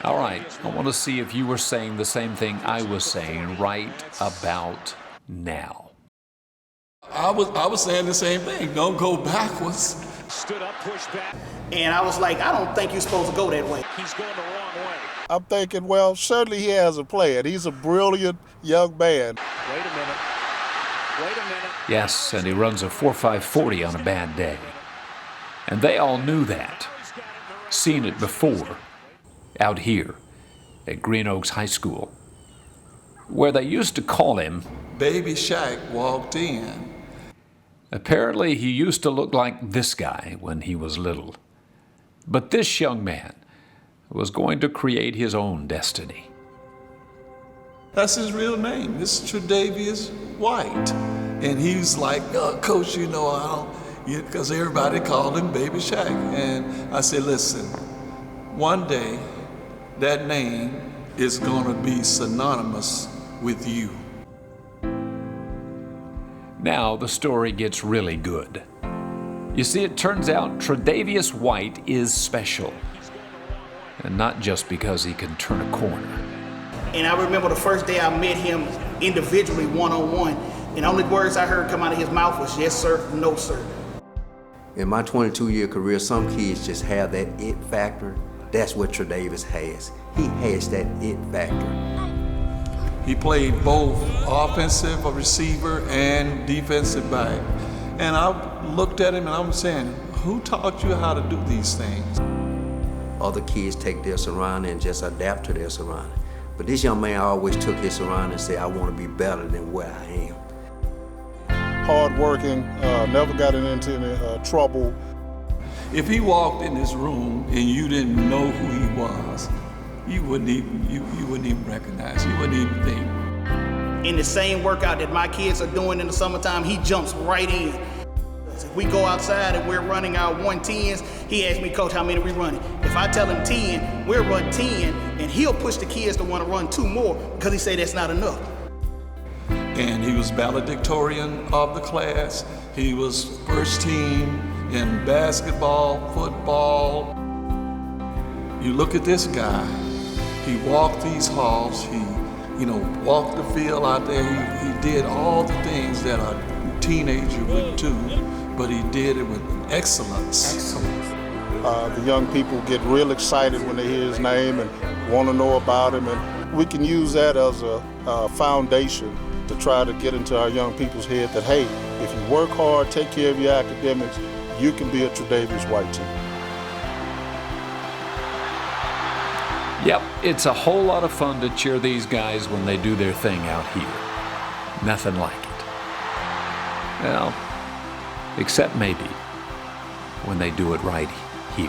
All right, I want to see if you were saying the same thing I was saying right about now. I was saying the same thing. Don't go backwards. Stood up, pushed back. And I was like, I don't think you're supposed to go that way. He's going the wrong way. I'm thinking, well, certainly he has a plan. He's a brilliant young man. Wait a minute. Wait a minute. Yes, and he runs a 4.540 on a bad day. And they all knew that. Seen it before, out here at Green Oaks High School, where they used to call him Baby Shaq walked in. Apparently, he used to look like this guy when he was little. But this young man was going to create his own destiny. That's his real name. It's Davious White. And he's like, Coach, you know, I don't, because everybody called him Baby Shaq. And I said, listen, one day that name is going to be synonymous with you. Now the story gets really good. You see, it turns out Tre'Davious White is special. And not just because he can turn a corner. And I remember the first day I met him individually, one-on-one, and the only words I heard come out of his mouth was, yes, sir, no, sir. In my 22-year career, some kids just have that it factor. That's what Tre'Davious has. He has that it factor. He played both offensive receiver and defensive back. And I looked at him and I'm saying, who taught you how to do these things? Other kids take their surrounding and just adapt to their surrounding. But this young man always took his surrounding and said, I want to be better than where I am. Hard-working, never got into any trouble. If he walked in this room and you didn't know who he was, you wouldn't even recognize, you wouldn't even think. In the same workout that my kids are doing in the summertime, he jumps right in. If we go outside and we're running our 110s, he asks me, Coach, how many we running? If I tell him 10, we'll run 10, and he'll push the kids to want to run 2 more because he say that's not enough. And he was valedictorian of the class. He was first team in basketball, football. You look at this guy, he walked these halls, he walked the field out there. He did all the things that a teenager would do, but he did it with excellence. The young people get real excited when they hear his name and want to know about him, and we can use that as a foundation to try to get into our young people's head that, hey, if you work hard, take care of your academics, you can be a Tre'Davious White too. Yep, it's a whole lot of fun to cheer these guys when they do their thing out here. Nothing like it. Well, except maybe when they do it right here.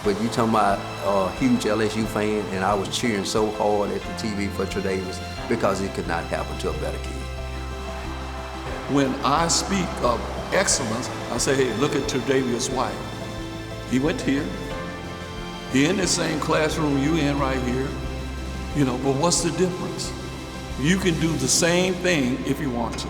But you talking about a huge LSU fan, and I was cheering so hard at the TV for Tre'Davious because it could not happen to a better kid. When I speak of excellence, I say, hey, look at Tre'Davious White. He went here. He in the same classroom you in right here. But what's the difference? You can do the same thing if you want to.